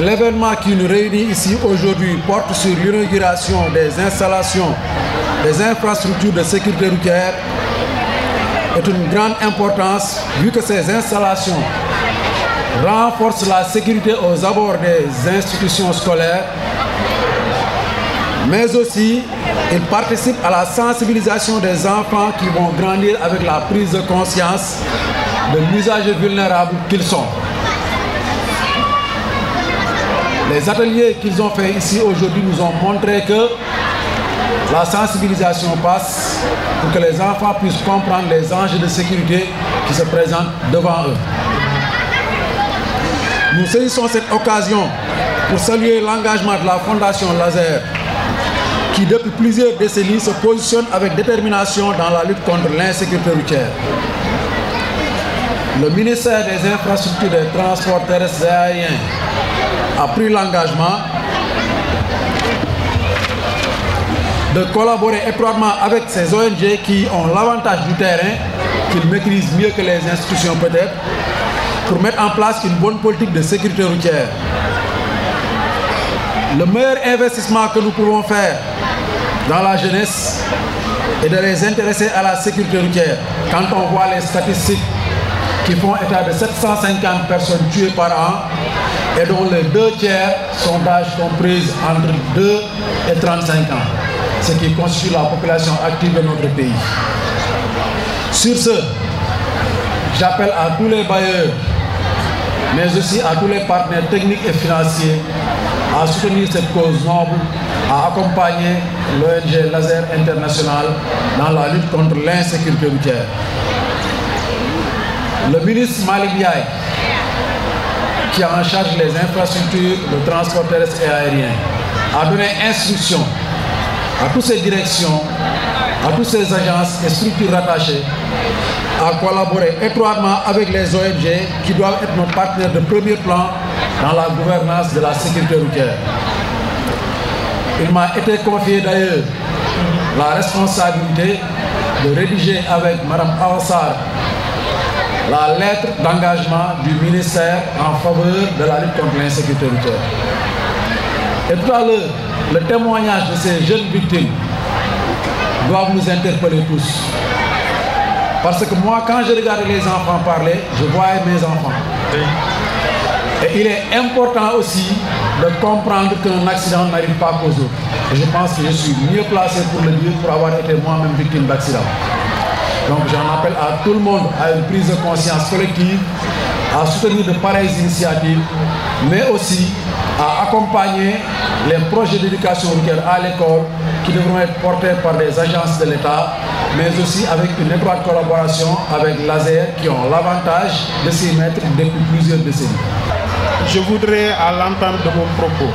L'événement qui nous réunit ici aujourd'hui porte sur l'inauguration des installations des infrastructures de sécurité routière est une grande importance vu que ces installations renforcent la sécurité aux abords des institutions scolaires, mais aussi ils participent à la sensibilisation des enfants qui vont grandir avec la prise de conscience de l'usage vulnérable qu'ils sont. Les ateliers qu'ils ont fait ici aujourd'hui nous ont montré que la sensibilisation passe pour que les enfants puissent comprendre les enjeux de sécurité qui se présentent devant eux. Nous saisissons cette occasion pour saluer l'engagement de la Fondation Laser qui depuis plusieurs décennies se positionne avec détermination dans la lutte contre l'insécurité routière. Le ministère des Infrastructures des Transports terrestres et aériens a pris l'engagement de collaborer étroitement avec ces ONG qui ont l'avantage du terrain, qu'ils maîtrisent mieux que les institutions peut-être, pour mettre en place une bonne politique de sécurité routière. Le meilleur investissement que nous pouvons faire dans la jeunesse est de les intéresser à la sécurité routière. Quand on voit les statistiques qui font état de 750 personnes tuées par an et dont les 2 tiers sont d'âge compris entre 2 et 35 ans, ce qui constitue la population active de notre pays. Sur ce, j'appelle à tous les bailleurs, mais aussi à tous les partenaires techniques et financiers à soutenir cette cause noble, à accompagner l'ONG Laser International dans la lutte contre l'insécurité routière. Le ministre Malick Ndiaye, qui a en charge les infrastructures de transport terrestre et aérien, a donné instruction à toutes ces directions, à toutes ces agences et structures rattachées à collaborer étroitement avec les ONG qui doivent être nos partenaires de premier plan dans la gouvernance de la sécurité routière. Il m'a été confié d'ailleurs la responsabilité de rédiger avec Mme Awassar la lettre d'engagement du ministère en faveur de la lutte contre l'insécurité routière. Et tout à l'heure, le témoignage de ces jeunes victimes doit nous interpeller tous. Parce que moi, quand je regarde les enfants parler, je vois mes enfants. Et il est important aussi de comprendre qu'un accident n'arrive pas qu'aux autres. Et je pense que je suis mieux placé pour le dire, pour avoir été moi-même victime d'accident. Donc j'en appelle à tout le monde à une prise de conscience collective, à soutenir de pareilles initiatives, mais aussi à accompagner les projets d'éducation routière à l'école qui devront être portés par des agences de l'État, mais aussi avec une étroite collaboration avec Laser qui ont l'avantage de s'y mettre depuis plusieurs décennies. Je voudrais, à l'entame de mon propos,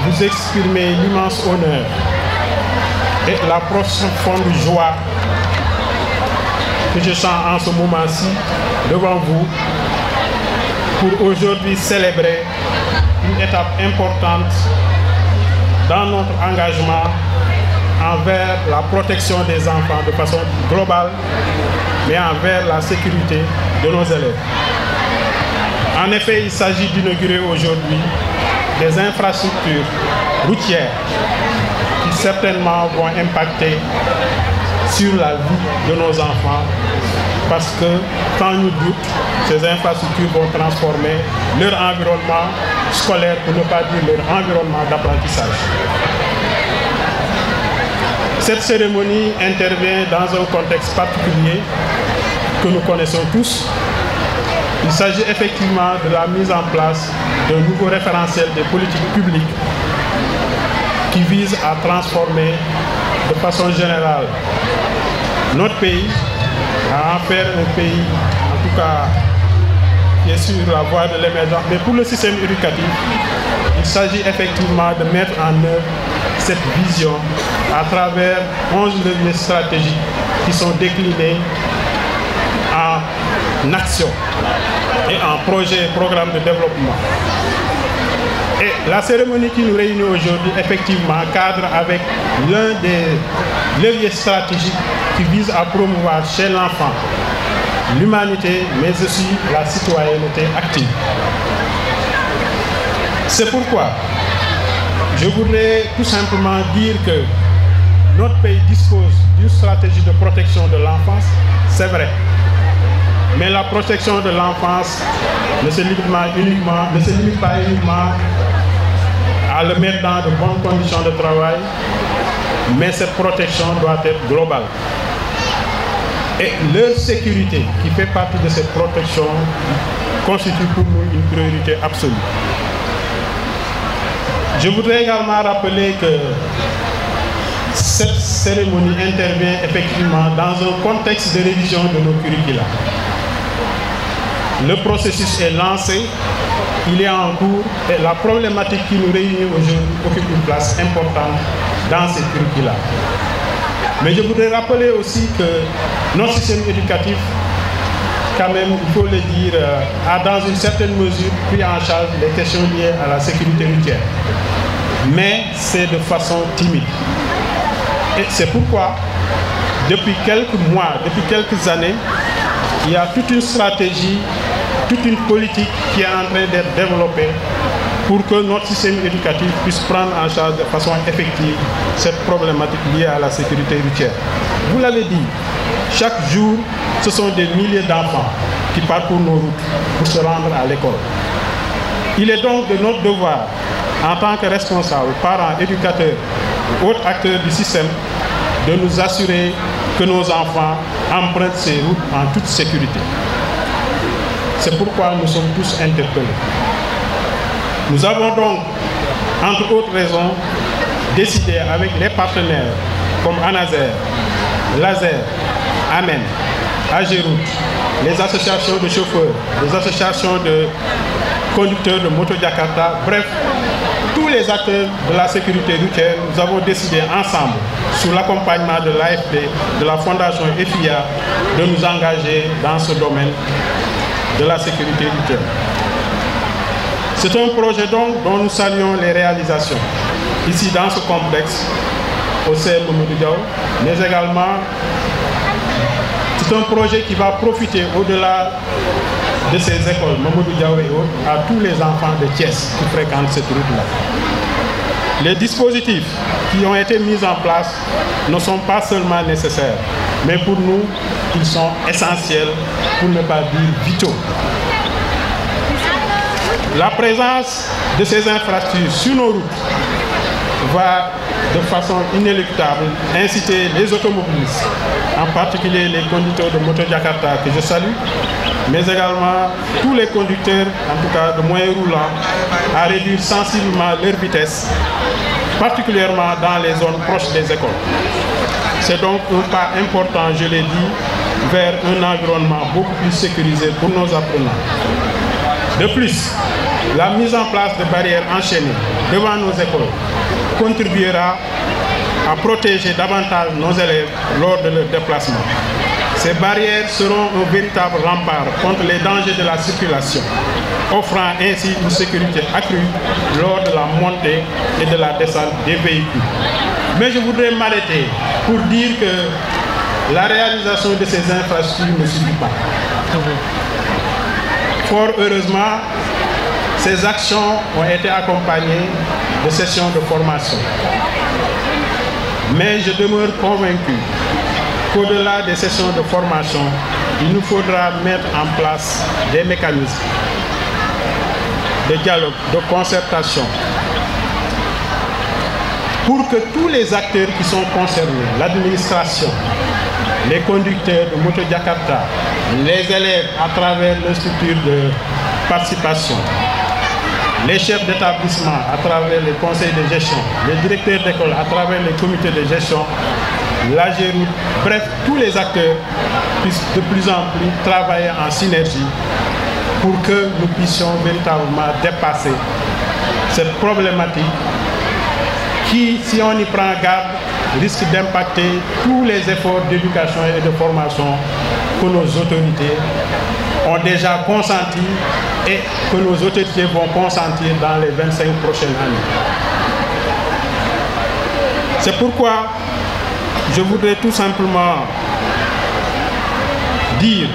vous exprimer l'immense honneur et la profonde joie que je sens en ce moment-ci devant vous pour aujourd'hui célébrer une étape importante dans notre engagement envers la protection des enfants de façon globale, mais envers la sécurité de nos élèves. En effet, il s'agit d'inaugurer aujourd'hui des infrastructures routières qui certainement vont impacter sur la vie de nos enfants parce que, sans nul doute, ces infrastructures vont transformer leur environnement scolaire, pour ne pas dire leur environnement d'apprentissage. Cette cérémonie intervient dans un contexte particulier que nous connaissons tous. Il s'agit effectivement de la mise en place d'un nouveau référentiel des politiques publiques qui vise à transformer de façon générale notre pays, à en faire un pays, en tout cas, qui est sur la voie de l'émergence. Mais pour le système éducatif, il s'agit effectivement de mettre en œuvre cette vision à travers 11 leviers stratégiques qui sont déclinés en actions et en projets et programmes de développement. Et la cérémonie qui nous réunit aujourd'hui, effectivement, cadre avec l'un des levier stratégique qui vise à promouvoir chez l'enfant l'humanité, mais aussi la citoyenneté active. C'est pourquoi je voudrais tout simplement dire que notre pays dispose d'une stratégie de protection de l'enfance, c'est vrai. Mais la protection de l'enfance ne se limite pas uniquement à le mettre dans de bonnes conditions de travail, mais cette protection doit être globale. Et leur sécurité, qui fait partie de cette protection, constitue pour nous une priorité absolue. Je voudrais également rappeler que cette cérémonie intervient effectivement dans un contexte de révision de nos curricula. Le processus est lancé, il est en cours et la problématique qui nous réunit aujourd'hui occupe une place importante dans ces curricula. Mais je voudrais rappeler aussi que notre système éducatif, quand même, il faut le dire, a dans une certaine mesure pris en charge les questions liées à la sécurité routière. Mais c'est de façon timide. Et c'est pourquoi, depuis quelques mois, depuis quelques années, il y a toute une stratégie, toute une politique qui est en train d'être développée pour que notre système éducatif puisse prendre en charge de façon effective cette problématique liée à la sécurité routière. Vous l'avez dit, chaque jour, ce sont des milliers d'enfants qui parcourent nos routes pour se rendre à l'école. Il est donc de notre devoir, en tant que responsables, parents, éducateurs, autres acteurs du système, de nous assurer que nos enfants empruntent ces routes en toute sécurité. C'est pourquoi nous sommes tous interpellés. Nous avons donc, entre autres raisons, décidé avec les partenaires comme ANASER, Laser, Amen, Ageroute, les associations de chauffeurs, les associations de conducteurs de moto Jakarta, bref, tous les acteurs de la sécurité routière, nous avons décidé ensemble, sous l'accompagnement de l'AFD, de la Fondation FIA, de nous engager dans ce domaine de la sécurité routière. C'est un projet donc dont nous saluons les réalisations, ici dans ce complexe, au CM Mamadou Diaw, mais également, c'est un projet qui va profiter au-delà de ces écoles, Mamadou Diaw et autres, à tous les enfants de Thiès qui fréquentent cette route-là. Les dispositifs qui ont été mis en place ne sont pas seulement nécessaires, mais pour nous, ils sont essentiels, pour ne pas dire vitaux. La présence de ces infrastructures sur nos routes va de façon inéluctable inciter les automobilistes, en particulier les conducteurs de moto Jakarta que je salue, mais également tous les conducteurs, en tout cas de moyens roulants, à réduire sensiblement leur vitesse, particulièrement dans les zones proches des écoles. C'est donc un pas important, je l'ai dit, vers un environnement beaucoup plus sécurisé pour nos apprenants. De plus, la mise en place de barrières enchaînées devant nos écoles contribuera à protéger davantage nos élèves lors de leur déplacement. Ces barrières seront un véritable rempart contre les dangers de la circulation, offrant ainsi une sécurité accrue lors de la montée et de la descente des véhicules. Mais je voudrais m'arrêter pour dire que la réalisation de ces infrastructures ne suffit pas. Fort heureusement, ces actions ont été accompagnées de sessions de formation. Mais je demeure convaincu qu'au-delà des sessions de formation, il nous faudra mettre en place des mécanismes de dialogue, de concertation, pour que tous les acteurs qui sont concernés, l'administration, les conducteurs de moto Jakarta, les élèves à travers les structures de participation, les chefs d'établissement à travers les conseils de gestion, les directeurs d'école à travers les comités de gestion, l'Ageroute, bref, tous les acteurs puissent de plus en plus travailler en synergie pour que nous puissions véritablement dépasser cette problématique qui, si on y prend garde, risque d'impacter tous les efforts d'éducation et de formation que nos autorités ont déjà consenti et que nos autorités vont consentir dans les 25 prochaines années. C'est pourquoi je voudrais tout simplement dire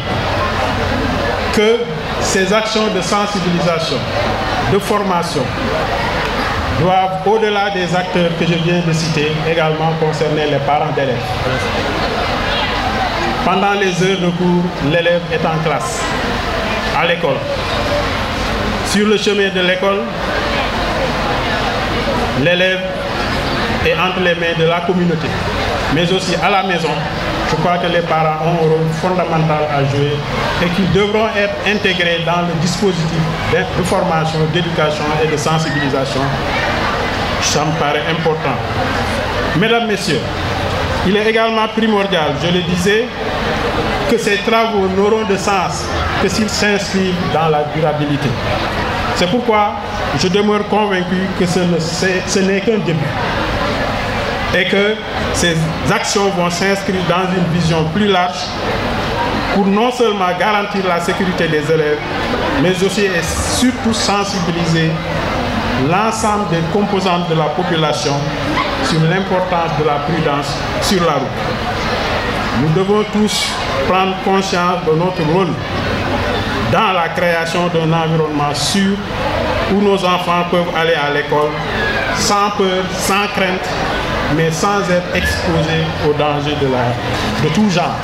que ces actions de sensibilisation, de formation, doivent, au-delà des acteurs que je viens de citer, également concerner les parents d'élèves. Pendant les heures de cours, l'élève est en classe, à l'école. Sur le chemin de l'école, l'élève est entre les mains de la communauté, mais aussi à la maison. Je crois que les parents ont un rôle fondamental à jouer et qu'ils devront être intégrés dans le dispositif de formation, d'éducation et de sensibilisation. Ça me paraît important. Mesdames, Messieurs, il est également primordial, je le disais, que ces travaux n'auront de sens que s'ils s'inscrivent dans la durabilité. C'est pourquoi je demeure convaincu que ce n'est qu'un début et que ces actions vont s'inscrire dans une vision plus large pour non seulement garantir la sécurité des élèves, mais aussi et surtout sensibiliser l'ensemble des composantes de la population sur l'importance de la prudence sur la route. Nous devons tous prendre conscience de notre rôle dans la création d'un environnement sûr où nos enfants peuvent aller à l'école sans peur, sans crainte, mais sans être exposés aux dangers de tout genre.